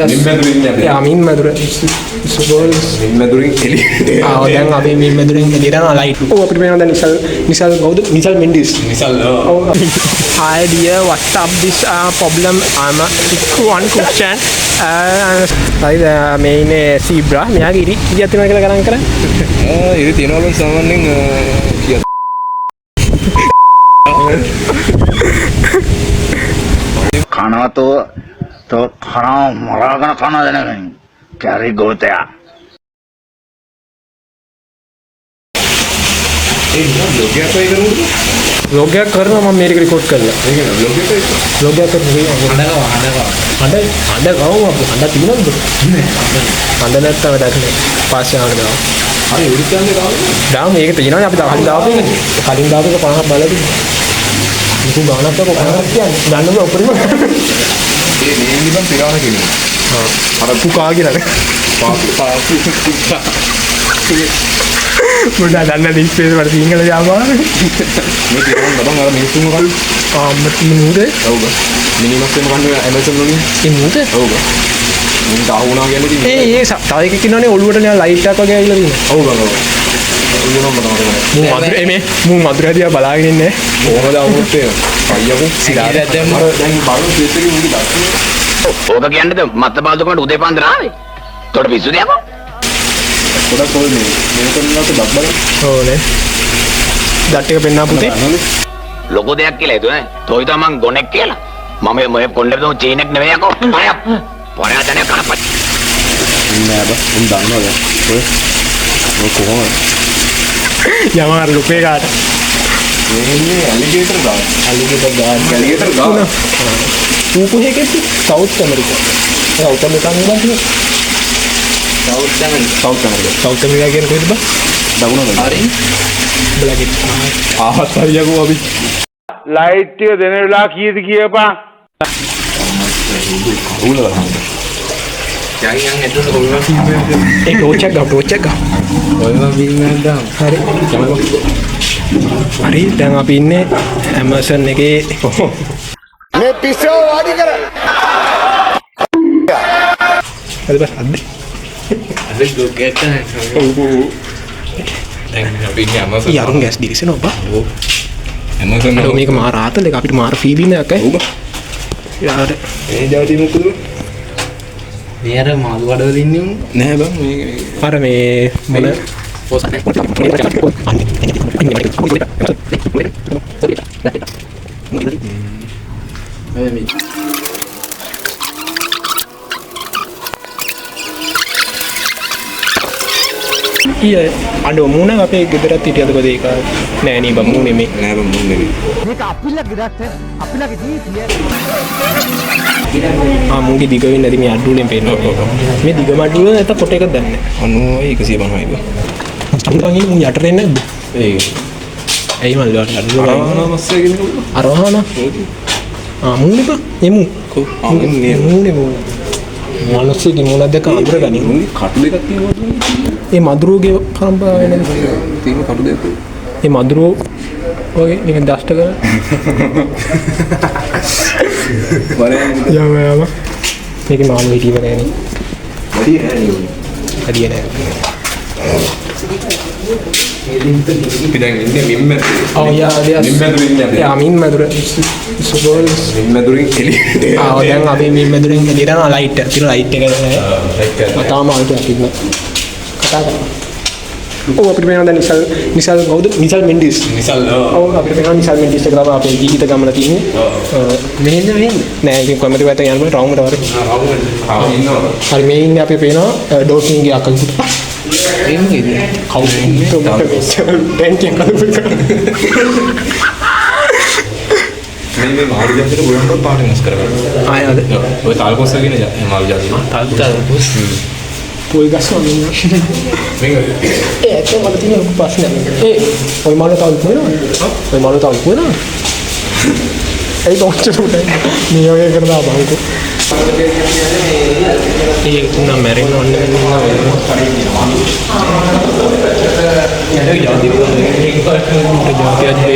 Ja, min Madura. Min Madurin Eli. දැන් අපි මේ මෙදුරින් එළියට යනවා ලයිට්. ඔව් අපිට පේනවා දැන් නිසල් කවුද? Nisal Mendis. Nisal. Hi dear, what's up this problem? I'm one question. හරි මේ ඉන්නේ සීබ්‍රා. මෙයාගේ ඉරි කීයක් තියෙනවද කියලා ගණන් කරන්නේ? ඉරි තියෙනවා බං සාමාන්‍යයෙන් කීයක්? කනවතෝ තෝ කනවා මරාගෙන කනවා දැනගනින්. කැරි ගෝතයා. vlog එකක් කරනවා මම මේක රෙකෝඩ් කරලා. ඒ කියන්නේ vlog එක vlog එකක් කරනවා. හඬ ගාව අපි හඬ තියෙනවද? හඬ නැත්තම් වැඩක් නෑ. පස්සේ හඬ ගාව. හරි උඩින්ද දාමු මේක තියෙනවනේ අපි කලින් දාපු එක. කලින් දාපු එක 50ක් බලලා මුතු ගානක් කරපුවා 50ක් කියන්නේ. ගන්නද උඩරිම. ඒ මේ ඉඳන් පිරවන කියන්නේ. අර පුකා කියලානේ. පාපු මුඩා දන්න දිස්පේස් වල සිංහල ජාමාන මේ තියෙනවා බං අර මිනිස්සුම කල් අම්මති නූරේ ඔව් මිනිමස් වෙන කන්නේ ඇමසන් වලින් ඒ නූරේ ඔව් මුන් දාහුණා කියන්නේ ඉතින් ඒ තව එකක් ඉන්නවනේ ඔළුවට නිකන් ලයිට් එකක් වගේ ඇවිල්ලා තියෙනවා ඔව් බං ඔව් උයනම තමයි මූ මధుර දිහා බලාගෙන ඉන්නේ කොහමද අවුරුත් ඒක අයියෝ සිරාට දැම්ම අර දැන් බලන ෆේස් එකේ මුගේ දැක්කේ ඕක කියන්නේද මත්ත බාල්දුකමට උදේ පාන්දර ආවේ. තොට පිස්සුද යකෝ? පොඩක් කොල් මේ කරනකොට බක් බලන්න ඕනේ දත් එක පෙන්නා පුතේ ලොකෝ දෙයක් කියලා හිතුවේ. තෝයි තම මං ගොනෙක් කියලා. මම මේ පොල්ලේ දෝ චීනෙක් නෙවෙයි යකෝ. අය පොරා දැන කරපත්. නෑ බං උන් දන්නවද ඔය කොහොමද යමාර ලුපේ කාට මේ ඇලිගේටර් ගාන ඌ කොහේ කෙටි සවුත් ඇමරිකා සවුත් ඇමරිකා නෙවෙයි සවුත් ඇමරිකා කියන කොහෙද බං දකුණද හරි බ්ලැකට් ආහත් හරියකෝ අපි ලයිට් ටික දෙන වෙලාව කීයද කියපන්. කවුල ගන්න ඒ ටෝච් එක ගා ඔයම ෆිල්ම් එකක් දාමු හරි හරි දැන් අපි ඉන්නේ Amazon එකේ මේ පිස්සෝ වාඩි කර. හරි බස් අද්දේ අද ගොක් එක දැන් අපි ඉන්නේ Amazon යරුන් ගෑස් දිරිසෙනවා බා ඔව් Amazon අර මේක මාර ආතල් එක අපිට මාර ෆීලින් එකක් ඔව් බා යාර මේ ජාති මොකද මේ අර මාළු වඩවල ඉන්නේ උන් නෑ බං මේ අර මේ මොන ඊයේ අඬ මුණ අපේ ගෙදරත් හිටියද කොහේ ඒක නෑ නේ බං මුනේ මේ නෑ බං මොන්නේ මුගේ දිග වෙන්නේ නැති මේ අඩුවලින් පේනවා මේ දිග මඩුව නැත්නම් කොට එකක් දැන්නේ 90 150යි බං අම්පංගේ මු යට රෙන්නේ නැද්ද ඒක ඇයි මල්ලි වට අඩුව ආවනා මස්සේ ගෙනු අරවහන මුනේ බං එමු මුනේ මුනේ මොනසෙකි මොනද දෙක අඳුර ගනි මුනේ කටු දෙකක් තියෙනවා ඒ මදුරුවගේ පරම්පරාව වෙනද තියෙන කටු දෙකක් ඒ මදුරුව ඔය නිකන් දෂ්ට කරලා යම මේක මාළු හිටියව නෑනේ හරිය නෑ අපි දැන් ඉන්නේ මිම්මැද ඔව් යා මින් මදුර සුබෝල් මිම්මැදුරින් එලි දැන් අපි මින් මදුරින් එළියට යනවා ලයිට් එක තියලා ලයිට් එක තාම ආල්ට අපි කතා කරමු ඔව් අපිට පේනවා දැන් නිසල් කවුද නිසල් මෙන්ඩිස් නිසල් ඔව් අපිට පේනවා නිසල් මෙන්ඩිස් එක තමයි අපේ ජීවිත ගමන තියෙන්නේ මෙහෙන්ද නෑ ඒක කොහමද පැත්තෙන් යන්නේ රවුමට වරේ ඉන්නවා හරි මේ ඉන්නේ අපි පේනවා ඩෝකින්ගේ අකල් පුතා කවුද දැන් කියන කවුද මේ මාළු ජාතියට ගොඩක් පාට වෙනස් කරගන්න ආය අද ඔය තාල්කොස්ස කියන මාළු ජාතිය තාල්කොස් පොල් ගස්වා මෙන්න මේක ඒක වල තියෙන ලොකු ප්‍රශ්නයක් ඔය මාළු තාල් කොහෙනවද ඔය මාළු තාල් කොහෙනවද ඒ තොච්චර උඩ මේ වගේ කරලා බංකෝ ඒ තුන මැරෙන්න ඕනේ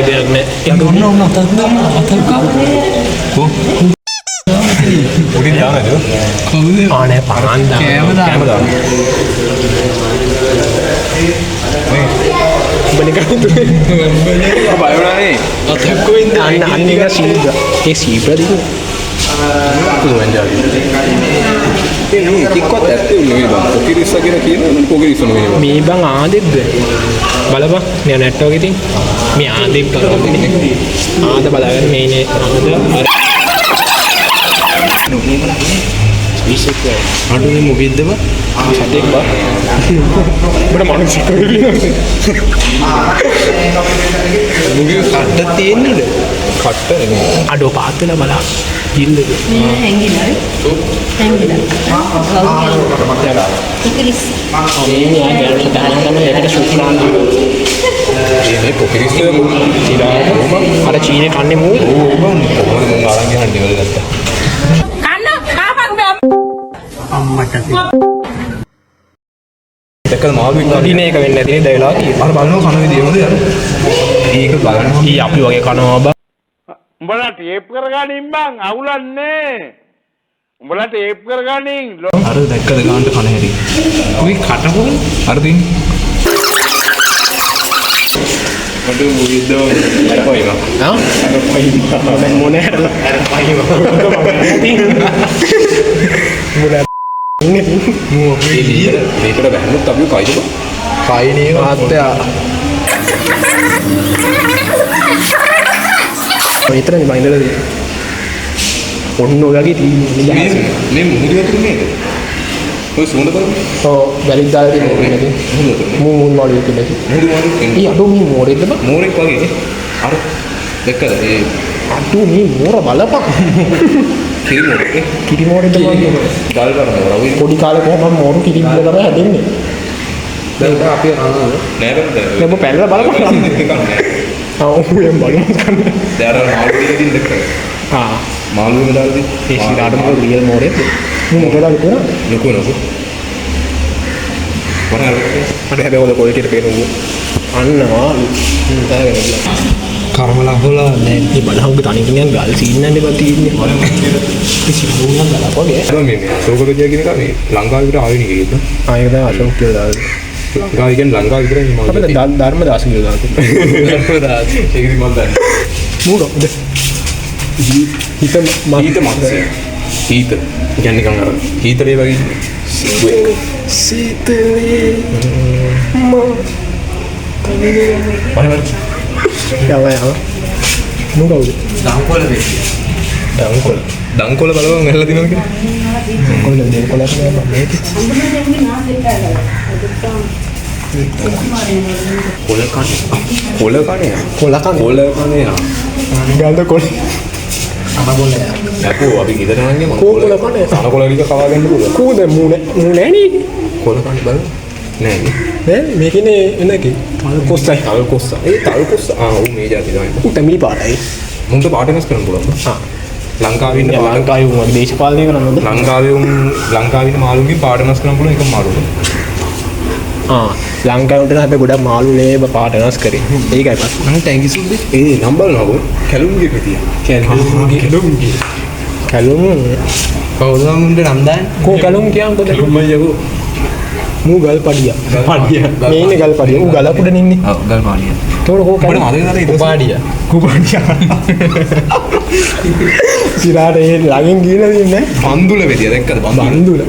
දෙයක් නෑ ඒක ඔන්න අතල්කා උඩින් දානද? කවුද? ආනේ පාන්දා. කෑම දාන්න. කැම දාන්න. බලිකන්නේ. බය වුණානේ. අතක්කෝ ඉන්න අන්න එක සීබ්‍ර. ඒ සීබ්‍ර දින. පුදුමෙන් ජාති. ඒ නේ කික්වත් ඇත්තේ නෙවෙයි බං. පොකිරිස්ස කියලා කියනවා පොකිරිස්ස නෙවෙයි. මේ බං ආදෙද්ද බලපන් නේ නැට් වගේ තින් මේ ආදෙක් කරන්නේ ආද බලාගෙන මේනේ ආද විශේෂ අඩු මේ මොකෙද්ද බා? සතෙක් බා බඩ මානසික වෙන්නේ මුගේ කට්ට තියෙන්නේද? කට්ට නෙවෙයි. අඩෝ පාත් වෙලා බලා ඉල්ලද හැංගිලා ඉතිරිස් මේ ආ ගැලට දාන ගන්න ඒකට සුඛාන් මේ පොකිරිස්ස අර චීනේ කන්නේ මූ කොහොමද මම අරන් ගහන්නේ ඩෙවල් ගත්තා. දැක්කද මාළුවෙක් දින එක වෙන්නේ නැති නේද වෙලා අර බලනවා කන විදිය මොකද යන්නේ? ඒක බලනවා. ඊ අපි වගේ කනවා බා උඹලා ටේප් කරගනින් බං අවුලන්නේ. උඹලා ටේප් කරගනින්. අර දැක්කද ගානට කන හැටි. උයි කටපොල් අර දින්. මට මුවිද්දෝ අර කොයිම. ආ මම මොනේ හරලා අර පහිම මේකට බැලුත් අපි කයිද බං? කයිනේ මාත්‍යා විතරනේ මම ඉඳලා ඔන්න ඔයගේ තියෙන්නේ මේ මුහුදු වතුර නේද? ඔය සුවඳ බලන්න. ඔව් වැලික් දාලා තියෙන්නේ මූ මාළු එකේ මුහුදු මාළු ඊ අඩෝ මේ මෝරෙද්ද බා මෝරෙක් වගේ අර දැක්කද ඒ අඩෝ මේ මෝර බලපන් කිරි මෝරෙක් කිරි මෝරෙද්ද බා ගල් කරන මෝර ඔය පොඩි කාලේ කොහොමද මෝරු කිරි බිල තමයි හැදෙන්නේ දැන් අපි නෑ බං ඔබ පැනලා බලපන් ආ ඔව් එම් බලමු ගන්න දැන් අර මාළු දෙක දින් දැක්කද? ආ මාළු එක දාලා දින් ඒ සිරාට මොකද රියල් මෝරෙද්ද මොකද විතර ලොකු නෝක වරහල් මට හැබැයි ඔය කොලිටියට පේනවා අන්න මාළු කර්මලා හොලා නෑ. මේ බලහුගේ තනින් නිකන් ගල් සීන්නන්නේ බා තියෙන්නේ මේ සිරුරුම් ගලක් වගේ අර මේ සෝකරජය කියන එක මේ ලංකාවේ විතර ආවෙ නෙකේද? ආයෙත් තමයි අශෝක් කියලා දාලා ලංකාවේ කියන්නේ ලංකාව විතරයි මේ අපිට මාළු. ධර්මදාස කියලා දාලා ඒක ඉතින් මම දන්නේ. මූඩොක්ද හිත හීත මත්ස්‍ය. හීත. කියන්නේ නිකන් අර හීතලේ වගේ සිව්වෙක්. සීතලේ බලන්න. යවා නෝකවුද දම්කොල වෙච්ච. ඩංකොල දංකොල බලවන් ඇල්ලලා දිනවද කියලා? කොල්ල දෙකොලක් නෑ මම මේක කොල කන්නේ. කොල කන්නේ. කොල කන කොල කන්නේ. ගල්ද කොල නැකෝ අපි ගෙදර නම් ගියම කොල කන්නේ අනකොල ටික කවා ගන්න පුළුවන්. කෝද මූනේ නෑනේ කොල කන්නේ බලන්න. නෑ නේ. නෑ මේකනේ එනකේ කොස්සයි තල් කොස්ස. ඒ තල් කොස්ස. ඔව් මේ જાති තමයි. උතමිලි පාටයි මුන්ට පාට වෙනස් කරන්න පුළුවන්. ආ ලංකාවේ ඉන්න පාට ලංකාවේ වුණා දේශපාලනය කරනවද ලංකාවේ ඉන්න මාළුන්ගේ පාට වෙනස් කරන්න පුළුවන් එක මාළුව. ආ ලංකාවට නම් අපි ගොඩක් මාළු නේ පාට වෙනස් කරේ ඒකයි පස් මම ටැංකි සුද්දේ ඒ නම් බලනකො කැලුම්ගේ පිටිය. කැලුම් කවුද මුන්ට නම් දාන්නේ? කෝ කැලුම් කියන්කොද මයියකෝ මූ ගල් පඩිය මේනේ ගල් පඩිය ඌ ගල උඩ නින්නේ ඔව් ගල් පාඩිය. ඒතකොට කෝ ඔබට මතකද අර ඊට පාඩිය. කුපඩිය සිරාට ඒ ළඟින් ගිහලා තියන්නේ බන්දුල වෙදිය දැක්කද බන්දුල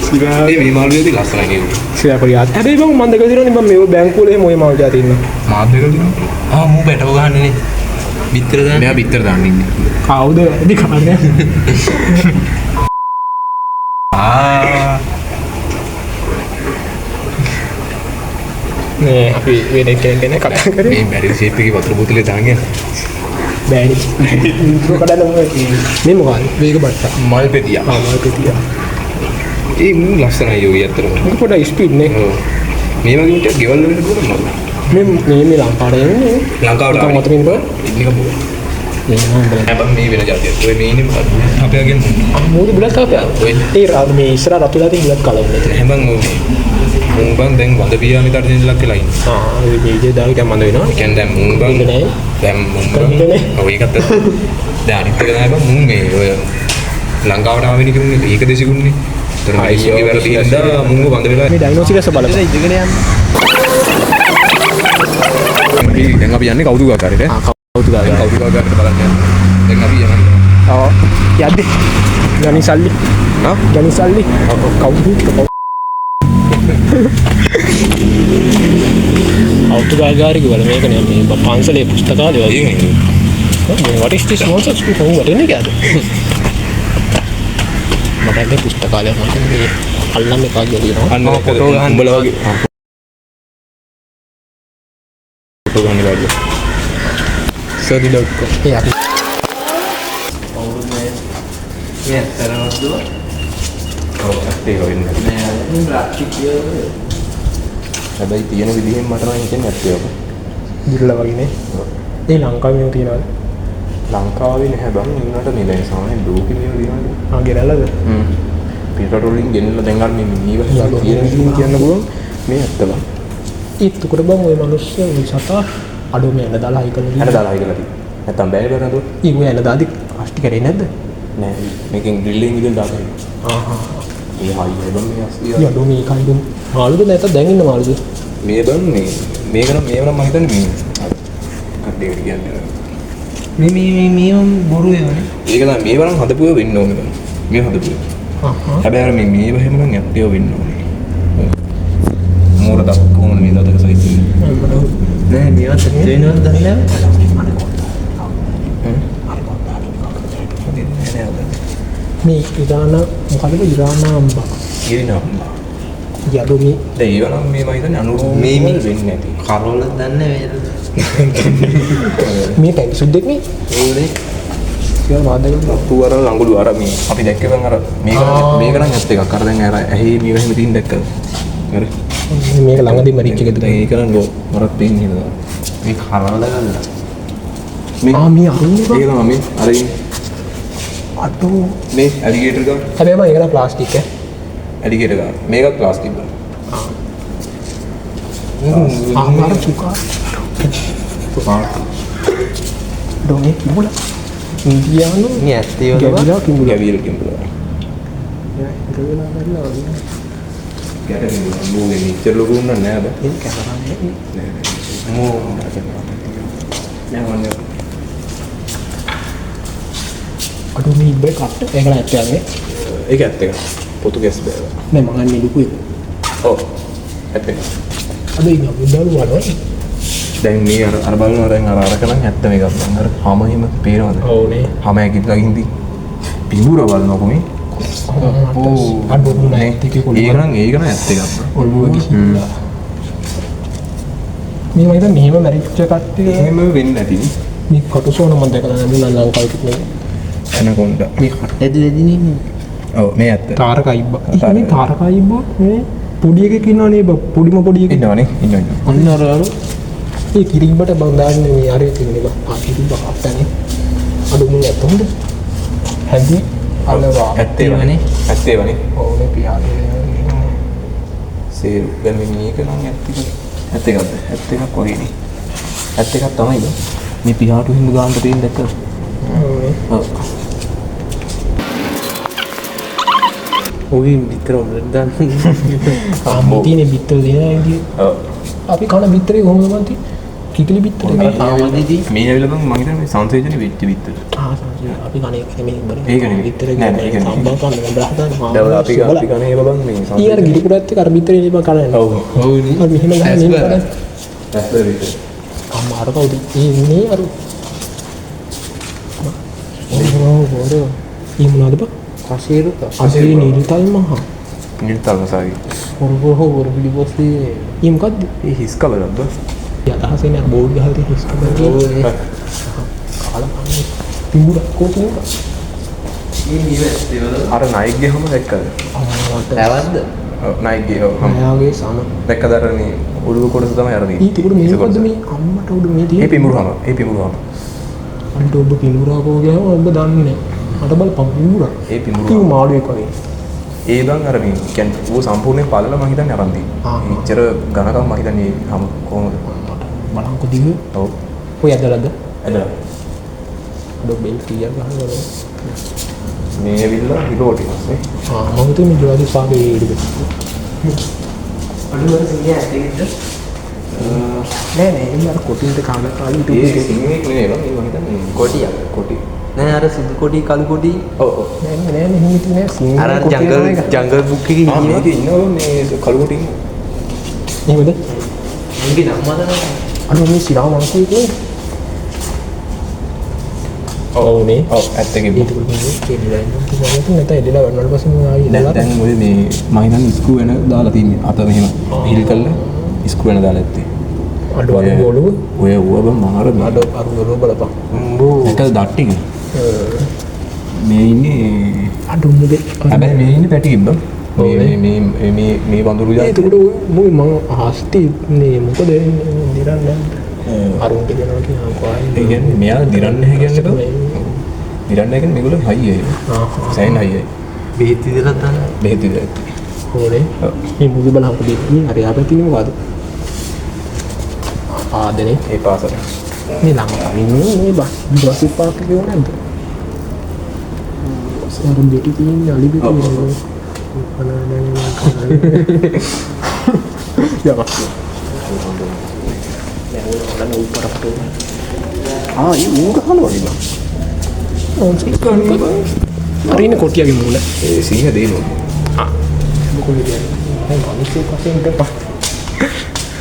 සිරා ඒ මේ මාළුවේදී ලස්සනයි නේද? සිරා පරියාත් හැබැයි මම මන්ද ගදිරෝනේ මම මේව බැංකුවලේ මොයේ මාල් ජාති ඉන්න මාත් දෙකද දිනවා. ආ මූ බැටව ගහන්නේ නේ. බිත්තර දාන්න. මෙයා පිටර දාන්න ඉන්නේ. කවුද වැඩි කන්නේ ආ නේ අපි වෙන කෙනෙක් ගැන කතා කරේ මේ බැරි ෂේප් එකේ වතුර බෝතලේ දාගෙන බෑනි ඉන්ට්‍රෝ කඩන මේ මොකක්ද වේග බට්ටා මල් පෙතියා. ආවල් පිටියා ඒ මූ ලස්සනයි යෝගී අතරම. මේක පොඩ්ඩක් ස්පීඩ් නේ ඔව්. මේ වගේ මිනිහ ගෙවල් වලට පුළුවන් නේද? මේ ලංකාවට එන්නේ ලංකාවට නිකන් මතකින් බෑ නිකන් පුළුවන්. මේ නම්බර හැබැයි මේ වෙන જાතියක්. ඔය මේ ඉන්නේ අපේ අගෙන මොකද බුලත් කාපයා ඒ රාද මේ ඉස්සරහ රතුලා තියෙන බුලත් කලින් හැබැයි මුංබන් දැන් වද පියාමි තරදින් ලක් වෙලා ඉන්නේ. ආ ඒ වීඩියෝ දාලා මම වෙනවා ඒ කියන්නේ දැන් මුංබන් ඉන්නේ නෑ දැන් මුංබන් ඉන්නේ නෑ. ඔව් ඒකත් දැන් අනිත් එක තමයි බං මුන් මේ ඔය ලංකාවට ආවෙන කෙනුනේ ඒක දෙසිකුන්නේ. ඒතර මිනිස්සුගේ වැරදි හින්දා මුන්ව බඳ වෙලා මේ ඩයිනෝසිරස් බලන්න ඉඳගෙන යන්න. දැන් අපි යන්නේ කවුරුකාකාරයට. කවුරුකාකාරයට බලන්න යන්නේ. දැන් අපි යන්නේ. ඔව්. යද්දි. ගනිසල්ලි. හා? ගනිසල්ලි. කවුරු? කෞතුකාගාරික වල මේකනේ මේ පන්සලේ පුස්තකාලය වගේ. What is this nonsense? කොහොමද වෙන්නේ කියද? මට මේ පුස්තකාලය මට මේ අල්ලන්න එපා කියලා කියනවා. අන්න ෆොටෝ ගන්න උඹලා වගේ. ෆොටෝ ගන්න බැරිද? sodi.com. ඒ අපි මේ ඇත්තරමද ඔව් ඇත්තේ වෙන්නේ. මේ ප්ලාස්ටික් හැබැයි තියෙන විදිහෙන් මට නම් හිතෙන්නේ ඇත්තේ ඔබ. දිරලා වගේනේ. ඒ ලංකාවේ තියෙනවද? ලංකාවේ නැහැ බං ඉන්නට මේ දැන් සාමාන්‍යයෙන් ලෝකෙ මේව දිනවනේ. ආ ගෙනල්ලාද? පිටරට වලින් ගෙනල්ලා දැන් අර මේ මේව තියෙන විදිහින් කියන්න පුළුවන් මේ ඇත්ත බං. ඒත් උකට බං ওই මිනිස්සු ওই සතා අඩෝ මේ එන දාලා හයි කරලා හැට දාලා කියලා තියෙනවා. නැත්තම් බෑ බෑ නේද? ඊ ඔය එන දාදි කෂ්ටි කරේ නැද්ද? නෑ මේකෙන් ඩ්‍රිල්ලින් ඉඳන් දාලා ආහා. මේ හයි බං මේ අස්තිය. ඊ අඩෝ මේ කයිදුම් මාළුද නැත්නම් දැන් ඉන්න මාළුද? මේ බං මේක නම් මම හිතන්නේ මේ කඩේට කියන්නේ. මේ බොරු ඒවනේ. ඒක තමයි මේ වරන් හදපුව වෙන්න ඕනේ බං. මේ හදපුව. හැබැයි අර මේ වහෙම නම් ඇත්තේ වෙන්න ඕනේ. මෝර දක් කොහොමද මේ දතක සයිස් එක? නෑ මේවත් වෙනවද දන්නේ මේ ඉරාන මොකද ඉරාන අම්බා ඉරිනම්. යඩෝ මේ දැන් ඒව නම් මේ මම හිතන්නේ අනුරූප මේ වෙන්නේ නැති. කරවල දන්නේ වේද? මේ පැන් සුද්දෙක් නේ ඕනේ. කියලා මාදගෙන රතු අර ලඟුළු අර මේ අපි දැක්කේ බං අර මේක නම් ඇත්ත එකක්. අර දැන් අර ඇහි මේ වහෙම තින් දැක්කද? හරි. මේක ළඟදී මරිච් එකද? දැන් ඒක නම් මරත් පේන්නේ නේද? මේ කරවල ගන්න. ආ මේ අරුන්නේ බං. ඒක තමයි මේ අර අඩෝ මේ ඇලිගේටර් ගාන හැබැයි මම ඒක නම් ප්ලාස්ටික් ඈ. ඇලිගේටර් ගාන මේකත් ප්ලාස්ටික් බං. ආමාර චුකා ඩොනේ කිඹුල ඉන්දියානු මේ ඇත්තේ වල ගැවිලා කිඹුල ගැවිල කිඹුලා. ඉරවෙලා මැරිලා වගේ ගැටේ මූගේ නිච්චර ලොකු උන්න නෑ බං. ඒක කැමරානේ නෑ මෝ නෑ වන්නේ. අඩෝ මේ ඉබ්බේ කට්ට ඒක නම් ඇත්ත යන්නේ ඒක ඇත්ත එක. පොතුගේස් බෑ. නෑ මං අන්නේ ලුකු එක ඔව් ඇත්ත එක. අද ඉන්න බුද්ධාලු වලවයි දැන් මේ අර බලනවා දැන් අරක නම් ඇත්ත මේකක් බං. අර හැම හිම පේනවද? ඕනේ හැම ඇකිලා ගින්දි පිඹුර බලනකො මේ. අඩෝ නෑ ටිකේ කොල්ල ඒක නම් ඇත්ත එකක් බං. ඔළුව ගිහිල්ලා මේ මම හිතන්නේ මෙහෙම මැරිච්ච කට්ටිය එහෙම වෙන්නේ නැති නේ. මේ කටුසෝන මම දැකලා නැහැ මුලන් ලංකාවේ කිව්නේ ඇනකොන්ඩා. මේ කට්ටේද වෙදිනේ නේ. ඔව් මේ ඇත්ත. තාරකයිබ්බ මේ තාරකයිබ්බ මේ පොඩි එකෙක් ඉන්නවනේ පොඩිම පොඩි එකෙක් ඉන්නවනේ ඉන්න. අන්න අර ඒ කිරිබ්බට බං දාන්නේ මේ අරේ තියෙන්නේ බං ආ කිරිබ්බ කට්ටනේ අඩු මුන් ඇත්තොන්ද හැදි අලවා ඇත්තේ වනේ. ඇත්තේ වනේ. ඕනේ පියාගේ සේරු දැන් මේක නම් ඇත්ත එකක්. ඇත්ත එකක්ද? ඇත්ත එකක් වගේනේ. ඇත්ත එකක් තමයි බං. මේ පියාටු හිඳ ගාන්න තියෙන දැක්කද? ඕනේ ඔව්. ඔය විතර වල දන්නේ. ආම්මතිනේ බිත්තර දෙනා ඉදී ඔව්. අපි කන බිත්තරේ කොහොමද මන්ති කිකිලි බිත්තරේ අර සාමාන්‍යදී මේ ඇවිල්ලා බං මම හිතන්නේ මේ සංසේචනේ වෙච්ච විත්තර. අපි කන එක නෙමෙයි බරේ ඒක නෙමෙයි. බිත්තරේ නෑ, ඒක නෙමෙයි. සම්බන් කන්න බ්‍රහදාන දැන් අපි කන ඒව බං මේ ඊ අර ගිරිපුරත් එක්ක අර බිත්තරේ ඉබ කනන්නේ ඔව්. ඔව්නේ. අර මෙහෙම ගහන්නේ ඇස් බර. ඇත්තද විතර. අම්මාර කවුද ඉන්නේ අර ඕ ඊ මොනවද බං කෂීරුක. අසේ නිල්තල් මහා නිල්තල් මසාවි. හොර පිළිපොස්සේ ඊ මොකද්ද ඒ හිස් කලරක්ද? යතහසේ නෑ බෝඩ් ගහලා තියෙන හිස්කම ඕනේ. කාලා කන්නේ පිඹුර කොහොමද මේ නිවෙස්ටි වල අර නයික්ගේ හැම දැක්කද? අම්මාට ඇවද්ද? ඔව් නයික්ගේ ඔව් හැම මයාගේ සම දැක්කද අර මේ ඔළුව කොටස තමයි අර ඊ තියෙන්නේ. තිබුණ මේ මොකද්ද මේ අම්මට උඩ මේ ඒ තියෙන්නේ පිමුරුහම ඒ පිමුරුහම. අන්ට ඔබ පිඹුරා කෝ ගියාම ඔබ දන්නේ නෑ මට බලපන් පිඹුරා ඒ පිමුරුහම. කිව් මාළුවෙක් වගේ ඒ බං අර මේ කියන්නේ ඌ සම්පූර්ණයෙන් පළල මම හිතන්නේ අරන් ආ. තියෙන්නේ. එච්චර ඝනකම් මම හිතන්නේ හැම කොහොමද? බලන්කො දිග ඔව්. ඔය ඇදලාද ඇදලා. අඩෝ බෙල් කීයක් ගහනවා. මේ ඇවිල්ලා හිරෝටි පස්සේ. මම හිතුවේ මේ ජෝලි පාගේ ඉරිද. අඩුවර සිංහයා ඇටෙක්ද? නෑ එන්න අර කොටින්ට කාලේ ඒ සිංහෙක් නෙවෙයි මම හිතන්නේ කොටියක්. කොටි. නෑ අර සිදු කොටි කළු කොටි. ඔව් ඔව්. නෑ හිමිතු නෑ සිංහ. අර ජංගල් බුක් එකේ ඉන්නවා. මේකේ ඉන්නවා මේ කළු කොටි. එහෙමද? උන්ගේ නම මතකයි. අඩෝ මේ සිරා වංශයේ කියන්නේ. ඔව්නේ. ඔව් ඇත්තටම ඒක කියන්නේ නැත්නම් එදලා වන්නවල පස්සේ මම ආයි දැන් ඔය මේ මම හිතන්නේ ස්ක්‍රූ වෙන දාලා තින්නේ අත මෙහෙම හිල් කරලා ස්ක්‍රූ වෙන දාලා ඇත්තේ අඩෝ අර ගෝලුව ඔය ඌව මාර අඩෝ අර ගෝලුව බලපන් ඒක දට්ටික මේ ඉන්නේ අඩෝ මුදේ හැබැයි මේ ඉන්නේ පැටියෙක් බං මේ වඳුරු ඒකට මම ආස්ති නේ මොකද දිරන්නේ අරුන්ට කියනවා කියනවා කොහේ ඒ කියන්නේ මෙයා දිරන්නේ නැහැ කියන්නේ බං දිරන්නේ නැහැ කියන්නේ මේගොල්ලෝ හයියයි සෑහෙන හයියයි බෙහෙත් ඉදලා තන බෙහෙත් ඉදලා හොරේ මේ මුදු බලහක දෙන්නේ අර යාපැතිනේ මොකද ආදනේ ඒ පාසල මේ ළඟ මේ බස් පාක් එකේ නැද්ද සරම් දෙටි තියෙන අලි බිට ඒ ඌ ගහනවා වගේ බං අරින කොටියගේ මූල ඒ සිංහ දේනවා මොකද කියන්නේ මිනිස්සු කසෙන් දෙපා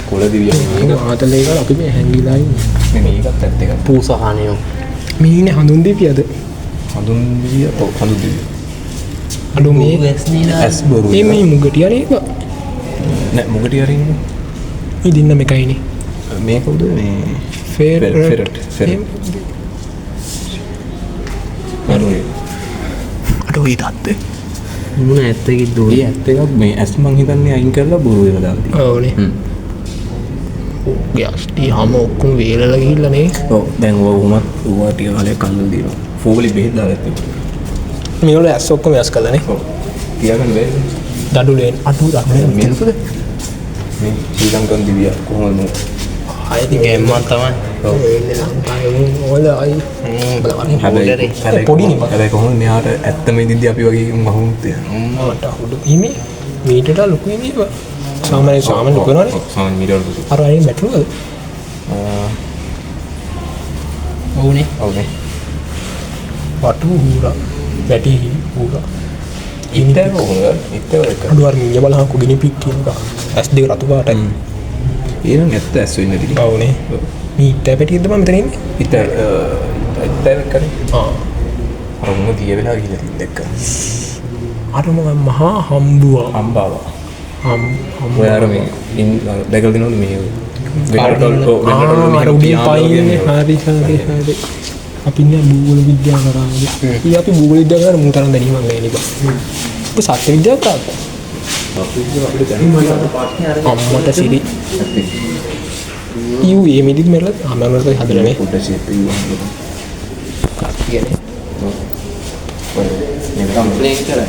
කොළ දිවිය මේක ආතලේ ගාලා අපි මේ හැංගිලා ඉන්නේ මේකත් ඇත්ත එක පූසහානියෝ. මේ ඉන්නේ හඳුන් දෙවියද හඳුන් දිවිය ඔව් හඳුන් දිවිය අඩෝ මේ වැස්නීලා ඇස් බොරු මේ මුගටිය අරේක නෑ මොකටි අරින්න මේ දින්න මේකයිනේ මේ කවුද මේ ෆෙරට් අඩෝ ඒ තාත්තේ මුණ ඇත්තකි දුර. ඒ ඇත්ත එකක් මේ ඇස් මං හිතන්නේ අයින් කරලා බොරු ඒවා දාලා තියෙනවා ඕනේ ගෑස්ටි හැම ඔක්කොම වේලලා ගිහිල්ලා නේ ඔව් දැන් උමත් ඌවා ටික කාලයක් කල්ලා දිනවා ෆෝගලි බෙහෙත් දාලා තියෙනවා මේ වල ඇස් ඔක්කොම වැස් කළා නේ ඔව් තියාගන්න බැහැ දඩුලෙන් අඩු දඩුලෙන් මේකද මේ ශ්‍රී ලංකන් දිවිය කොහොමද ආයෙත් ගේම්මක් තමයි. ඔව් එන්නේ ලංකාවේ වල අයි බලන්න හැබැයි පොඩිනේ බං. හැබැයි කොහොමද මෙයාට ඇත්තම ඉදින්දී අපි වගේ මහුන්ත් මට හුදු හිමි මීටට ලොකු හිමි සාමාන්‍ය ලොකු වෙනවනේ සාමාන්‍ය මීටර් දුසු අර අයින් බැටළුවද ඔව්නේ ඔව්නේ වටු හූරා වැටි හූරා ඉන්ටර් කොහොමද ඉන්ටර් එක අඩු අර මීය බලහන් කුගිනි පික් කියන එක ඇස් දෙක රතු පාටයි ඒනම් ඇත්ත ඇස් වෙන්න දිවි ඔව්නේ මීට පැටියද මම මෙතන ඉන්නේ ඉතර ඉතර කරේ අර උම දිය වෙලා ගිහලා තින් දැක්ක අර මහා හම්බුවා අම්බාවා හම් ඔය අර මේ දැකලා දිනවලු මේ අර උඩින් පයින්නේ හරි හරි අපි නේ භූගෝල විද්‍යාව කරානේ ඊ අපි භූගෝල විද්‍යාව කරා මූ තරම් දැනීමක් නැහැ නේ බං ඔබ සත්‍ය විද්‍යාව කරා අම්මට සිරි යු ඒ මිදිත් මෙරලා අම්මමරට හදලා නේ පොඩ ෂේප් එක කියන්නේ ඔය නිකම් ප්ලේ කරා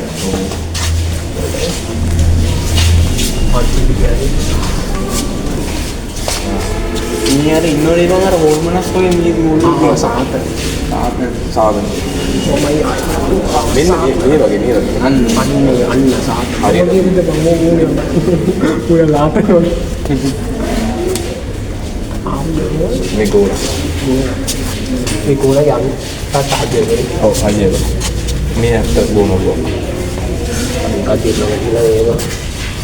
ඉන්නේ අර ඉන්නෝනේ බං අර හෝර්මෝනස් වගේ මේ මූල සාධන ඔමයි මේ වගේ අන්න සාත් හරියට බං මූණේ පුරා ලාතක මේ ගෝලා මේ ගෝලගේ අන්න තාත්තගේ වෙලේ ඔව් අයියව මේ ඇත්ත බොනෝ කඩේ නෝලා ඒක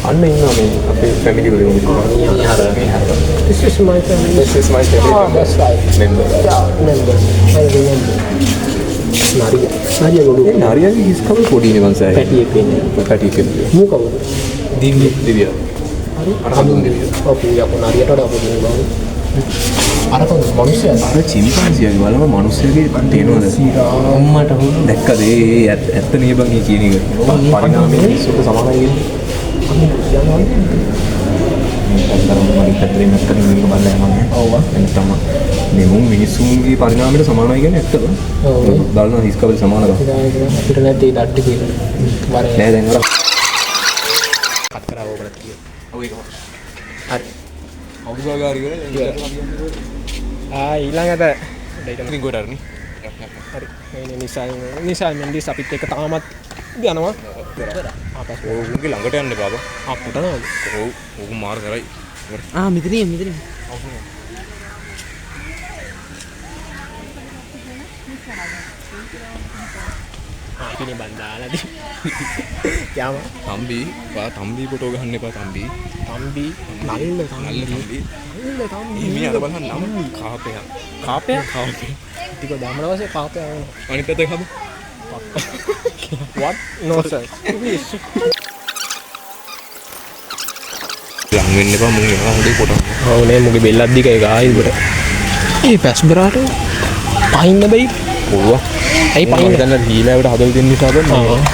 අන්න ඉන්නවා මේ අපේ ෆැමිලි වල ඉන්නවා this is my family this is my favorite that's right member yeah member I remember Nadia ගොඩු ඒ නාරියාගේ හිස් කවල පොඩිනේ මං සෑහේ පැටියෙක් වෙන්නේ පැටි කෙනෙක් මූ කවුද දිව්‍ය හරි අර හඳුන් දිව්‍ය ඔව් යකෝ නාරියට වඩා පොඩි බං අර කොහොමද මිනිස්සයා අර චිම්පන්සියාගේ බලම මිනිස්සුගේ තේනවද අම්මට හොරු දැක්කද ඒ ඇත්ත නේ බං ඒ කියන එක පරිණාමයේ මිනිස්සුන්ට සමානයි කියන්නේ මම පැත්තේ නැත්තම් මේක බලලා යනවා. ඔව්. එතන මේ මුන් මිනිසුන්ගේ පරිණාමයට සමානයි කියන්නේ ඇත්තද? ඔව්. බලනවා හිස් කවල සමානකම. අපිට නැති දට්ටි කියලා. වරේ. නෑ දැන් අර කත් කරා ඕකලත් කිය. ඔව් ඒක. හරි. අවුරුගාරි වල ඊළඟට ඉතින් ගොඩ අරනි. හරි නිසල් මෙන්ඩිස් අපිත් එක්ක තාමත් යනවා උන්ගේ ළඟට යන්න එපා බා. අපට නේද ඔව් උන් මාර කරයි. මෙතන පිනේ බන්දාලාදී යම තම්බි ෆොටෝ ගහන්න එපා තම්බි. තම්බි නල්ල තම්බි. මේ අර බලන්න නම් කාපයක්. ටික දාමනවාසේ කාපය අනිත් පැත්තේ හද. what no sir ලං වෙන්න එපා මුන් එනවා හොඳේ ෆොටෝ. ඔව් නේ මුගේ බෙල්ලක් දිග ඒක ආයිල්බට ඒ පැස් බරාට පයින්න බයි ඔව්වා. ඇයි පයින්න දැන් හීලාවට හදලා දෙන්න නිසා බං.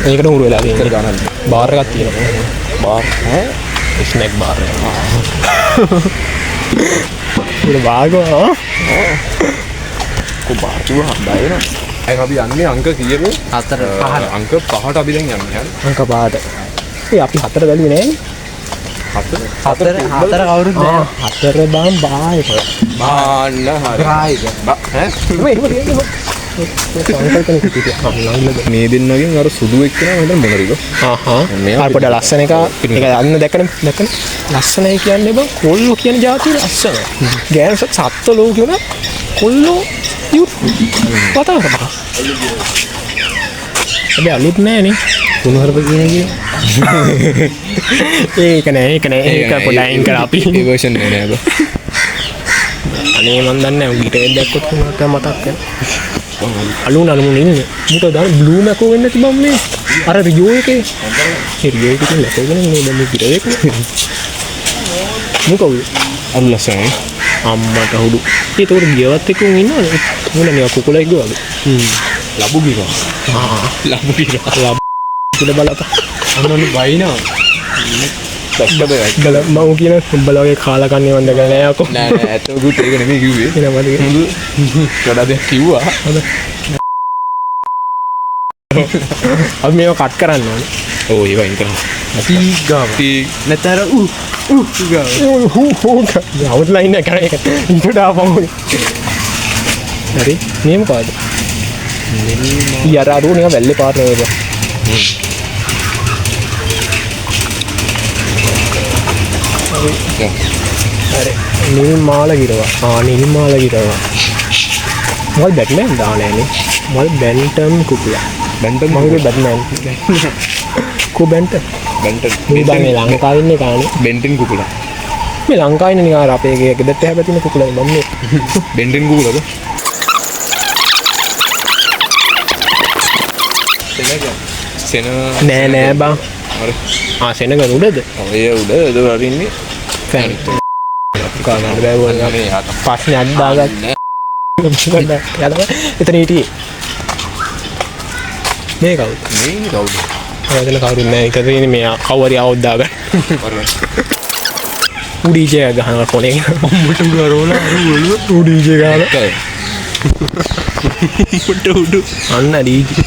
ඒකට උරු වෙලා ඉතර තියෙනවා ගණන්. බාර් එකක් තියෙනවා බාර් ස්නැක් බාර් ඒක බාගෝ කො බාර් තුවා හදාගෙන. අය අපි යන්නේ අංක කීයද? 4 අංක 5ට අපි දැන් යන්නේ. අංක පාට ඒ අපි 4 බැලුවේ නෑනේ 4 කවුරුත් නෑ 4 බම් බායක බාන්න හරි. මේ දෙන්නගෙන් අර සුදු එක්කෙනා මම මොනරිද? අර පොඩ ලස්සන එක ඒක යන්න දැක්කනේ ලස්සනයි කියන්නේ බං කොල්ලෝ කියන જાතිය ලස්සන ගෑනු සත්ත්වලෝ කියන කොල්ලෝ යුත් පතා කරා හැබැයි අලුත් නෑනේ කුණුහරුප කියන එක ඒක පොඩ අයින් කරා අපි ඒ version එක නෑ බා. අනේ මන් දන්නේ නැහැ උගිට වෙද්ද දැක්කොත් මට මතක් වෙනවා අලුණ ඉන්නේ මුට දාන බ්ලූ මැකෝ වෙන්න තිබම් මේ අර රියෝ එකේ ඒ රියෝ එකේ ලැකගෙන මේ දැන් මේ පිටේ මුකෝ අලු ලස්සනයි. අම්මට හුඩු ඒක උඩ ගියවත් එක්ක උන් ඉන්නවද මොන නිකන් කුකුලෙක් ගියවද ලබු ගිවා. ලබු ගිවා. ඉතින් බලත අන්නනු බයිනවා. බල මම කියන උඹලගේ කාලා කන්නේ වන්ද ගල නෑ අකෝ නෑ ඇත්තකුත් ඒක නෙමෙයි කිව්වේ. එනවද වඩා දෙයක් කිව්වා. අපි මේව කට් කරන්න ඕනේ ඔව් ඒක වයින් කරා. නැතර අවුට්ලයින් එක කරා ඒක ඉන්ට්‍රෝ දාපමු හරි නියම කාද යර අරු නිකන් වැල්ලේ පාට නේද හරි නිල් මාල ගිරවා නිල් මාල ගිරවා මල් බැට්මෑන් දාන්නේ නේ මල් බැන්ටම් කුකුලා බැන්ටම් මගේ බැට්මෑන් කෝ බැන්ටම් මේ දාන්නේ ලංකාවේ ඉන්නේ කානේ බෙන්ටන් කුකුලා. මේ ලංකාවේ ඉන්නේ නිකන් අපේ ගෙදරට හැබැතින කුකුලා මම මේ බෙන්ටන් කුකුලාද? සෙන නෑ බං හරි. සෙනග උඩද ඔය උඩ එද වරින්නේ ෆෑන් ගන්න බෑ වුණා මේ යාත. ප්‍රශ්නයක් දාගත්ත යනවා එතන හිටියේ මේ කවුද මේ කවුද? එතන කවුරුත් නෑ ඒක තියෙන්නේ මේ කවරි ආවොත් දාගන්න ඩීජේ ගහනවා ෆෝන් එකේ මුට උඩ රෝලා ඩීජේ ගහලා මුට උඩ අන්න ඩීජේ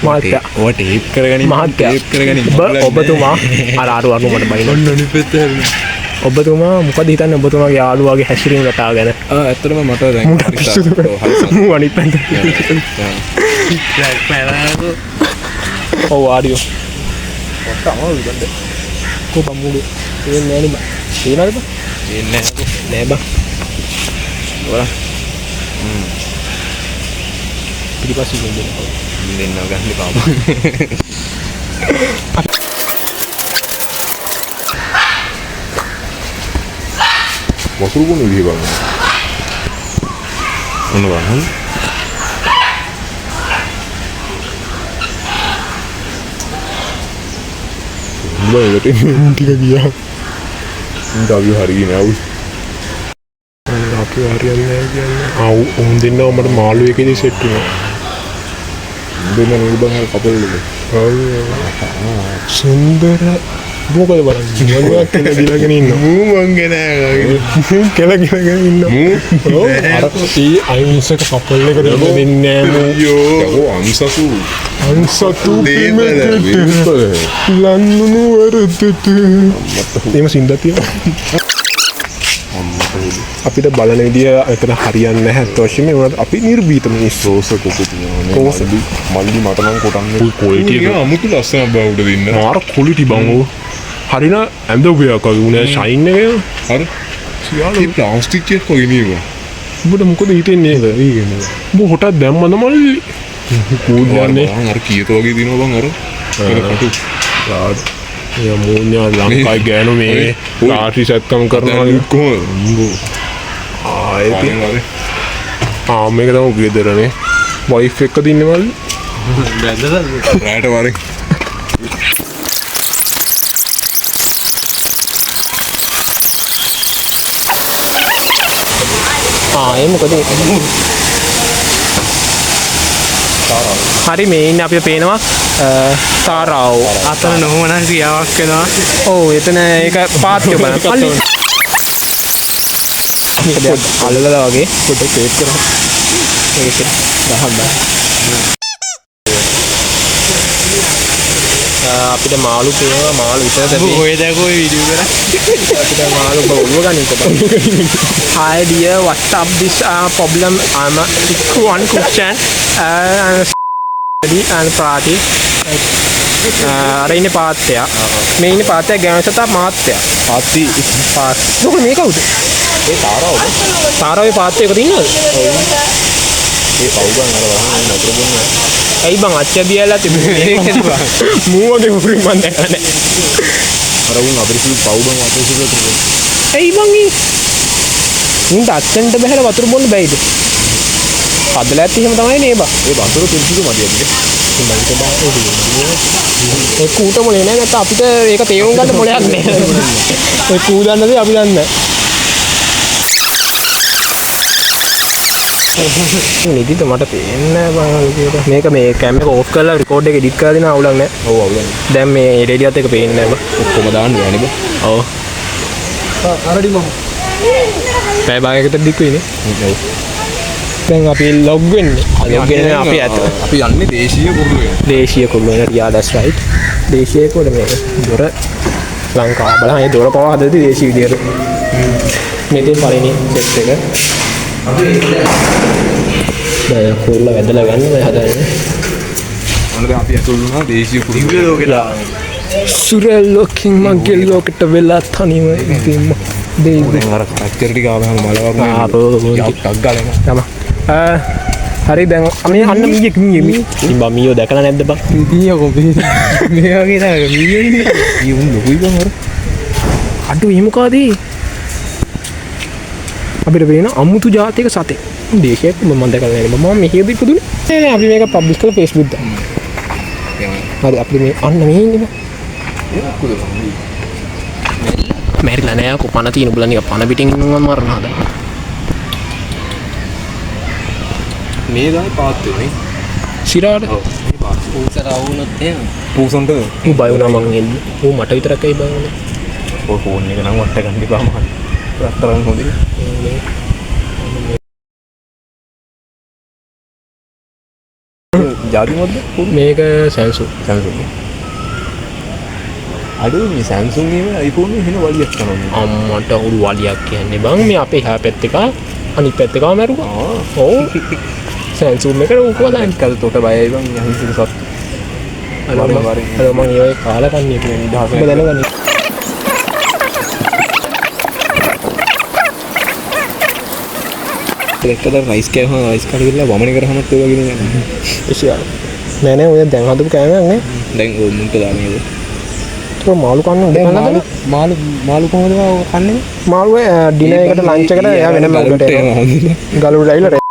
මාත්‍යා ඔය ටේප් කරගනින් මහත්තයා ටේප් කරගනින් ඔබතුමා අර අර මට බයින ඔන්න අනිත් පැත්තට හරිනේ. ඔබතුමා මොකද හිතන්නේ ඔබතුමාගේ යාළුවාගේ හැසිරීම රටාව ගැන ඇත්තටම මට දැන් මුට පිස්සුද මූ අනිත් පැත්තට ඔව් ආඩියෝ ඔක්ට අමාරුයි බන්ද කො බම්මුගේ තේන්නේ නෑනේ බං තේනවද බං එන්නේ නෑ බං ඔයා පිටිපස්සේ ගිහින් දෙන්න ගන්න පාම. වතුරු ගොනු විදිහ බලන්න. මොන වහන්? බයලට ටික ගියා. ඉන්ටර්විව් හරියන්නේ නැවු. අපි හරියන්නේ නැහැ කියන්නේ. උන් දෙන්නව මට මාළු එකේදී සෙට් වුණා. දෙන්න නිර්බංග කපල් එක. සුන්දර මොකද බලන්නේ මම කෙල ගිලගෙන ඉන්නවා මූ මංගේ නෑ කෙල ගිලගෙන ඉන්නවා ඔව් අර ඊ අයින්සක කපල් එක දෙන්නේ නෑ යෝ අන්සසු දෙමෙතට ලන්නුනු වරදට එම සින්දතිය අම්මට අපිට බලන විදිය එතන හරියන්නේ නැහැ අත්වශයෙන්ම ඒ වුණාට අපි නිර්භීත මිනිස්සු සෝස කොකු තියෙනවා කෝස. මල්ලි මට නම් කොටන්නේ quality එක. අමුතු ලස්සන බව උඩ දෙන්න මාර quality බං ඕ හරින ඇඳ උපයක් වගේ උනේ ෂයින් එක හරි සියාලු ප්ලාස්ටික් එක කොයිනේව උඹට මොකද හිතෙන්නේ ඒක ඊගෙන උඹ හොටක් දැම්මද මල්ලි කූඩන්නේ අර කීත වගේ දිනවා බං අර කටු රාඩ් ඒ මූන්‍යා ලංකායි ගෑනු මේ රාටි සැත්කම් කරනවා කොහොමද මේක තමයි ගෙදරනේ වයිෆ් එක්ක දින්නේ මල්ලි රැට වරේ ඒ මොකද හරි මේ ඉන්නේ අපිට පේනවා තාරාව අතන නොවන ක්‍රියාවක් වෙනවා. ඔව් එතන ඒක පාත්‍ය බලන්න පල්ලි අල්ලලා වගේ පොඩ්ඩක් ටේප් කරා ඒක ගහන්න අපිට මාළු පේනවා මාළු විතර දැබේ ඔය දැකෝ වීඩියෝ කරා. අපිට මාළු බොල්ව ගන්න Hi dear, what's up this problem? I'm a one question and party. අර ඉන්නේ පාත්‍යා. මේ ඉන්නේ පාත්‍යා ගෑනසතා මාත්‍යා. පාත්‍ති පාත්. මොකද මේ කවුද? ඒ තාරාවද? තාරාවේ පාත්‍යා එක දිනනවද? ඒ පවුගන් අර වහන නතර දුන්නා. ඇයි බං අච්ච දියලා තිබුණේ මේකද බං? මූවගේ උපරිම මන් දැකලා නැහැ. අර උන් අපිරිසුදු පවුබන් අපිරිසුදු කරනවා ඇයි බං ඒ? උන්ට අච්චන්ට බහැලා වතුර බොන්න බැයිද? පදලත් එහෙම තමයි නේ බං. ඒ වතුර පිරිසිදු මදි අපිට ඒ කූට මොලේ නෑ නැත්නම් අපිට ඒක තේරුම් ගන්න මොලයක් නෑ. ඒ කූ දන්නද අපි දන්නේ නෑ. නිදිද මට පේන්නේ නෑ බං මේක මේ කැම් එක ඕෆ් කරලා රෙකෝඩ් එක එඩිට් කරලා දෙන අවුලක් නෑ. ඔව් අවුලක් දැන් මේ රේඩියෝත් එක පේන්නේ නෑ බං. ඔක්කොම දාන්න යන්නේ බං ඔව්. අරඩි මම. පැය භාගයකට දික් වෙන්නේ. ඔව් දැන් අපි ලොග් වෙන්නේ. ලොග් වෙන්නේ අපි අත. අපි යන්නේ දේශීය කුරුළු වෙන දේශීය කුරුළු වෙන රියා that's right. දේශීය කුරුළු මේ දොර ලංකාව බලන්න ඒ දොර පවා හදද්දි දේශීය විදියට. මේකේ පළවෙනි සෙට් එක. දැන් කුරුල්ල වැදලා ගන්න මම හදන්නේ. මොනද අපි අතුල් වුණා දේශීය කුරුළු ලෝකෙලා සුරල් ලෝකින් මගේ ලෝකෙට වෙලා තනියම ඉතින් දෙයි අර කරච්චර ටික ආවම මලවරුනේ යක් ගාලා තම හරි දැන් මේ අන්න මීයක් ඉතින් බා මීයෝ දැකලා නැද්ද බං මීයෝ කොබේ මේ වගේ තමයි මීයෝ ඉන්නේ. ඊයුන් ලොකුයි බං අර අඩු එහෙමකාදී අපිට වෙන අමුතු ජාතික සතෙක් දේශයක් මම දැකලා නැහැ මම මෙහෙද ඉපදුනේ නෑ අපි මේක පබ්ලිෂ් කරලා Facebook දාන්න හරි අපි මේ අන්න මේ ඉන්නේ මැරිලා නෑ කො පණ තියෙන බුලන් එක පණ පිටින් ඉන්නවා මරන හදා මේ ගානේ පාත් වෙන්නේ සිරාට උසර වුණොත් එහෙම. පූසන්ට ඌ බය වුණා මං එන්නේ ඌ මට විතරක් ඇයි බය වුණේ ඔය ෆෝන් එක නම් වට ගන්න එපා මම රත්තරන් හොඳයි ජාති මොකද්ද මේක Samsung Samsung අඩු මේ Samsung එකේ iPhone එක වෙන වලියක් තමයි අම්මට උළු වලියක් කියන්නේ බං මේ අපේ හැ පැත්ත එක අනිත් පැත්ත එක මරුවා ඔව් Samsung එකට ඌ කොහොමද කල් තොට බයයි බං යහිසික සත් අර මම ඒ කාලා කන්නේ මේ නිදහස ඔබ දැනගන්න ඒකද රයිස් කෑම රයිස් කඩේලා වමනේ කරාමත් ඒ වගේ නේ එසියා නෑ නෑ ඔය දැන් හදපු කෑමක් නේ දැන් ඔය මුන්ට දාන්නේ ඒක ඒක මාළු කන්න උඩ කන්නද මාළු කොහොමද කන්නේ? මාළුවේ ඩිනර් එකට ලන්ච් එකට එයා වෙනම උඩට එනවා ගලුඩ ඇවිල්ලා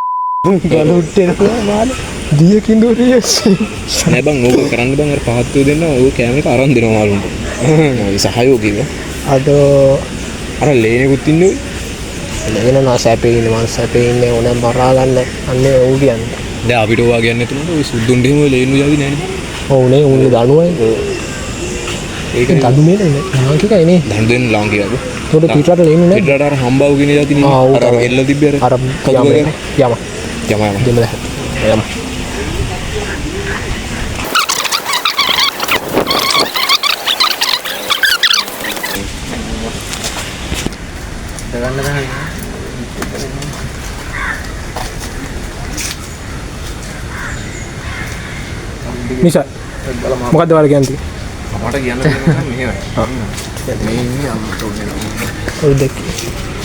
ගලුට් එනවා මාළු. දිය කිඳුරියස් නෑ බං ඕක කරන්න බං අර පහත්තු දෙන්න ඕක කෑම එක අරන් දෙනවා මාළුන්ට ඔය සහයෝගීව අද අර ලේනෙකුත් ඉන්නේ නේන නැසැපේ ඉන්න මං සැපේ ඉන්නේ ඕනම මරා ගන්න අන්නේ ඌ කියන්නේ දැන් අපිට ඔයා කියන්නේ නැතුනට ඔය සුද්දුන්ට එහෙම ලේනු යවි නෑනේ ඔව්නේ ඌගේ දනුවයි ඒක දඩු මේ නේ ලාංකිකයි නේ දන් දෙන්න ලාංකිකව උඩ පිටරට ලේනු නේ පිටරට අර හම්බව කියන යති නේ අර එල්ල තිබ්බේ අර යම දෙමළ යම ගන්න නිසා මොකද්ද ඔයාලා කියන්නේ? මට කියන්න මෙහෙමයි. මේ ඉන්නේ අම්මට ඕනේ නම. ඔය දෙක.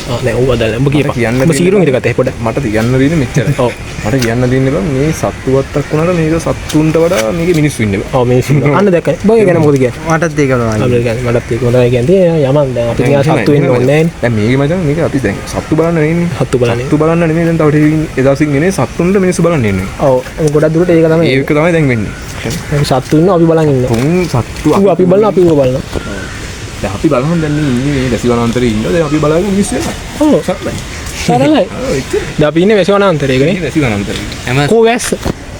නෑ ඔව් අදලා ඔබ කියපන්. කියන්න ඔබ සීරුම් හිට ගත්තා පොඩ. මට කියන්න දෙන්නේ මෙච්චරයි. ඔව්. මට කියන්න දෙන්නේ බං මේ සත්තු වත්තක් වුණාට මේක සත්තුන්ට වඩා මේකේ මිනිස්සු ඉන්නේ බං. ඔව් මිනිස්සු. අන්න දැක්කනේ. ඔබ ගැන මොකද කියන්නේ? මටත් ඒක තමයි. අපිට කියන්නේ මටත් ඒක හොඳයි කියන්නේ යමන් දැන් අපි නිකන් සත්තු වෙන්න ඕනේ නෑනේ. දැන් මේකේ මචං මේක අපි දැන් සත්තු බලන්න නෙන්නේ. සත්තු බලන්නේ. සත්තු බලන්න නෙමෙයි දැන් තව එදාසින් ඉන්නේ සත්තුන්ට මිනිස්සු බලන්න ඉන්නේ. ඔව් ගොඩක් දුරට ඒක තමයි. ඒක තමයි දැන් වෙන්නේ. අපි සත්තු ඉන්නවා අපි බලන් ඉන්නවා. තුන් සත්තු අපි බලනවා අපි ඌව බලනවා. දැන් අපි බලහන් දැන් ඉන්නේ මේ දැසිවනාන්තරේ ඉන්නවා. දැන් අපි බලන්නේ මිනිස්සු වෙනවා. ඔව් සත්තුයි. සරලයි. දැන් අපි ඉන්නේ වැසිවනාන්තරයකනේ. දැසිවනාන්තරේ. හැම කෝ වැස්ස.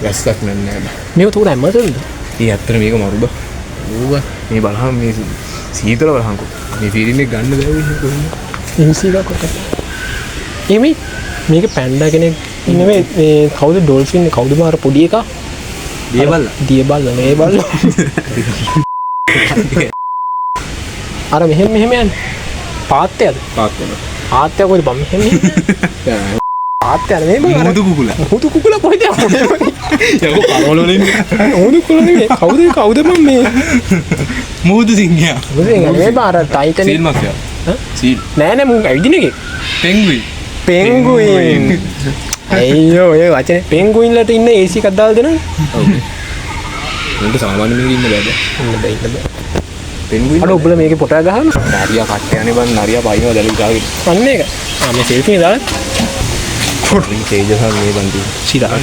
වැස්සක් නෑ. මේක උඩ ඇමතෙන්ද? ඒ ඇත්තට මේක මරුබ. ඌව මේ බලහන් මේ සීතල බලහන්කෝ. මේ ෆීලින් එක ගන්න බැහැ කොහොමද? ඉන්සිලා කොට. එමේ මේක පැන්ඩා කෙනෙක් නෙමෙයි මේ කවුද ඩොල්ෆින් කවුද මාර පොඩි එකා? දියබල්ල නේ බල්ල. අර මෙහෙම යන්නේ. පාත්තයද? පාත්තය කොහෙද බම් මෙහෙම? පාත්තය නේ බං. මුදු කුකුල. මුදු කුකුල කොහෙද යන්නේ? යකෝ කරවල ඉන්නේ. මුදු කුකුල නෙමෙයි. කවුද මම මේ? මුදු සිංහයා. මුදු සිංහයා නේ බං අර ටයිටනික්. සීල් මාක්යා. සීල්. නෑ මුන් ඇවිදින එකේ. පෙන්ගුයින්. අයියෝ ඒ වචනේ පෙන්ගුයින්ලට ඉන්න AC එකක් දාලා දෙනවනේ. ඔව්. උන්ට සාමාන්‍ය මිනිහ ඉන්න බෑ. ඉන්න බෑ. පෙන්ගුයින්. අර ඔබලා මේකේ පොටා ගහනවා. නරියා කට්ටයනේ බං නරියා පයින්ව දැලි ගාගෙන. අන්න ඒක. මේ සෙල්ෆි එක දාලා ෆොටෝ තේජස මේ බන්දි. සිරා.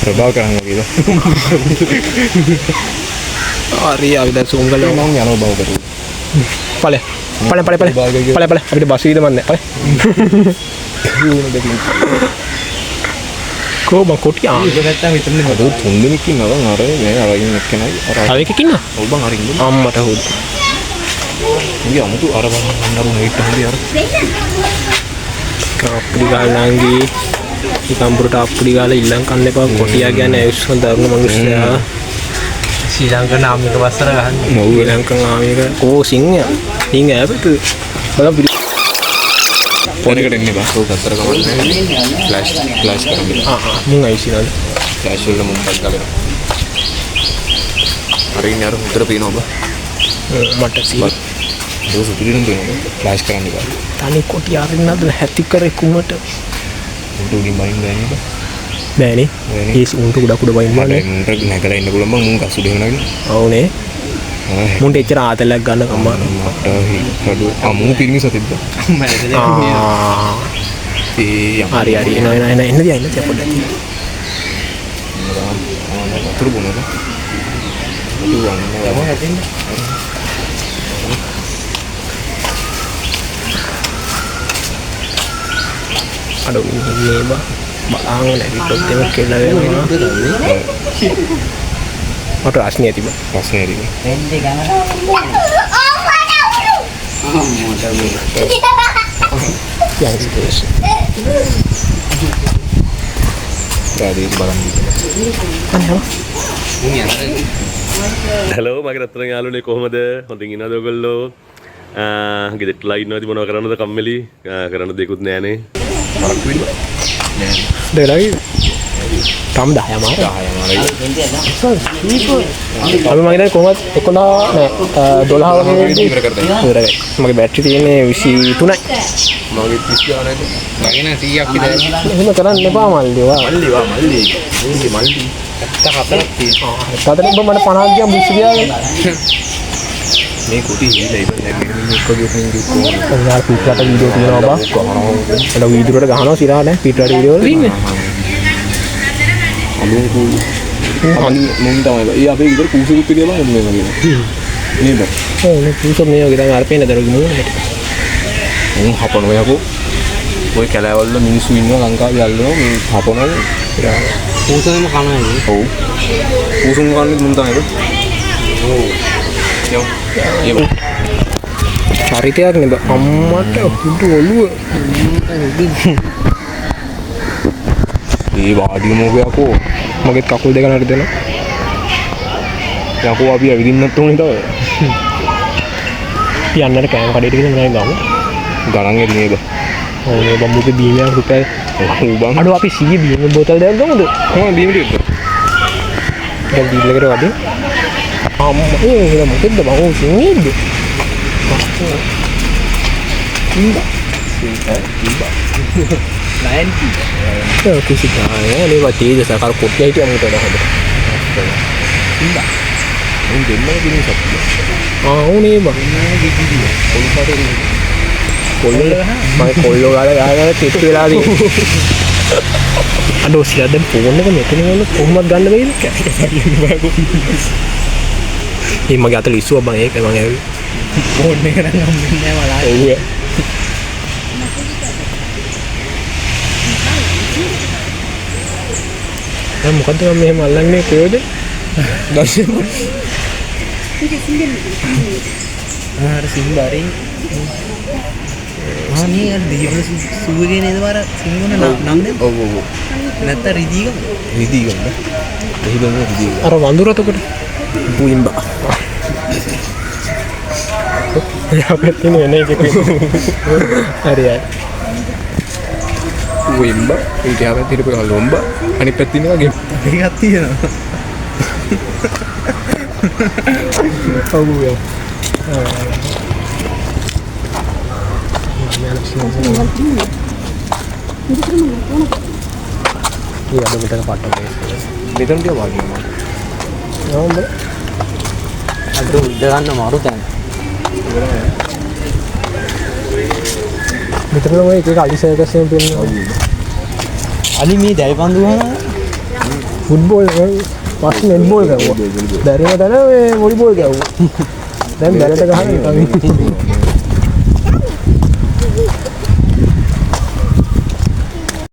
ප්‍රභාකරන් වගේ. හරි අපි දැන් සූම් කරලා මම යනවා බව කරු. පළ අපිට බස් වීද මන්නේ පළ කොහොම කොටිය ඒක නැත්තම් මෙතන හදෝ තුන් දෙනෙක් ඉන්නවා අර මේ අරගෙන එක්කනයි අර ආවෙක ඉන්නවා ඔව් බං අරින්න අම්මට හොද ඉතින් අමුතු අර බලන්න අර නයිට් හොඳයි අර අප්පුඩි ගාලාංගි ඉකම්බුරට අප්පුඩි ගාලා ඉල්ලන් කන්න එපා කොටියා කියන්නේ ඇවිස්සන දරුණු මිනිස්සයා ශ්‍රී ලංකා නාමික වස්සර ගහන්න. ඔව් ශ්‍රී ලංකන් ආමික ඕ සිංහයා ඇබට බලන්න පොරකට එන්නේ බං ඔව් හතර කවන්නේ ෆ්ලෑෂ් කරන්නේ මුන් අයිසිනල් ෆ්ලෑෂ් වල මුන් පස් ගාලා අර ඉන්නේ අර උතර පේනවා බං මට සීල දෝස පිළිරුම් දෙනවා ෆ්ලෑෂ් කරන්න බෑ තනි කොටිය අරින්නද හැටි කර කුමට උන්ට උඩින් බයින් බෑනේ බං බෑනේ ඒ උන්ට ගොඩක් උඩ බයින් බෑනේ මුන්ට නැගලා ඉන්න පුළුවන් බං මුන් කසුඩ වෙනවා ඔව්නේ මුන්ට එච්චර ආතලක් ගන්න කම්මා මට හිතඩු අමු පිරිමිස තිබ්බ හරි එන්න දියා පොඩ්ඩක් වතුර බොනද අඩු මේ බාංග නැගිට්ටොත් එම කියලා වෙනවා මට රස්නේ තිබ්බ ප්‍රශ්නේ ඇති වෙන්නේ ගන්න. ප්‍රාදේශ බලන්න හැලෝ මගේ රත්තරන් යාළුවනේ කොහොමද හොඳින් ඉන්නවද ඔයගොල්ලෝ ගෙදරටලා ඉන්නවද මොනව කරන්නද කම්මැලි කරන්න දෙයක්වත් නෑනේ මරක් විල දෙලයි තම 10 මාර 10 මාරයි අපි මගේ දැන් කොහොමද 11 නෑ 12 වගේ ඉවර කරලා ඉවරයි මගේ බැටරි තියෙන්නේ 23යි මගේ 30 ගානක් නගින 100ක් විතර එහෙම කරන්න එපා මල්ලි වා මල්ලි මල්ලි 74ක් තියෙනවා හතරෙන් මට 50ක් ගියා බුස් ගියා මේ කුටි හිලා ඉතින් දැන් මෙන්න මේකගේ කෙනෙක් ඔයාලා පිටරට වීඩියෝ තියෙනවා බා එළ වීදුරට ගහනවා සිරා නෑ පිටරට වීඩියෝ වල ඉන්නේ අලුන් කුයි මුන් තමයි ඒ අපේ විතර කුසුකුත් කියලා මම මේ වගේ නේද ඔව් මේ කුසු මේ වගේ තමයි අර පේන දරුවෝ මොනවද මුන් හපනවා යකෝ ඔය කැලෑවල මිනිස්සු ඉන්නවා ලංකාවේ යල්ලනවා මේ හපනවා පූසෙම කනයි. ඔව් කුසුම් කන්නේ මුන් තමයි ඔව් යෝ චරිතයක් නේද අම්මට හුදු ඔළුව ඒ වාඩිය මොකයකෝ මගේ කකුල් දෙක නඩ දෙනවා යකෝ අපි ඇවිදින්නත් ඕනේ තව යන්නට කෑම කඩේට ගිහින් මම ගමු ගණන් එරි නේද ඔව් මේ බම්බුගේ බීමයක් රුපියල් ඔව් බං අඩෝ අපි 100 බීම බෝතල් දෙකක් ගමුද කොහොමද බීම ටිකද දැන් ඩීල් එකට වදින් අම්මා ඒ මොකෙද්ද බං ඔය සිංහේද්ද කිසි ගානේ මේවා තේජ සකල් කොට්ටිය හිටියා මට හොඳ උන් දෙන්නම දින සත්‍ය උනේ බං කොල්ලෝ ගාලා කෙට් වෙලා තියෙන්නේ අඩෝ සියා දැන් ෆෝන් එක මෙතන වල කොහොමද ගන්න බැයිද ඒ මගේ අත ලිස්සුවා බං ඒක මම ඇවි ෆෝන් එක නම් හම්බෙන්නේ නැහැ මලා. ඔව් දැන් මොකද මම මෙහෙම අල්ලන්නේ කොහෙද දැන් අර සිංහාරින් නේ අර දියවල සුවගේ නේද වර සිංහන නම් නේ. ඔව් ඔව් නැත්නම් රිදීගම. රිදීගම අර වඳුරතකොට පුයිම්බා යා පැත්තේ එන එකක හරි හරි පුයිම්බා ඊට යාම තිරපු ලොම්බා අනිත් පැත්තේ ඉන්නවා ගෙම් එකක් තියෙනවා. ඔව් ඔව් ये अब बेटा का पार्ट है මෙතන තියා වාගේ මම නෝම්බ අද උඩ ගන්න මාරු තැන. මෙතන ඔය එක අලිසයකසෙන් පෙන්නනවා අලි මේ දැල් පන්දු ගහනවා. ෆුට්බෝල් පස්සේ නෙට්බෝල් ගහුවා දැරිම තන මේ වොලිබෝල් ගහුවා දැන් බැලට ගහන්නේ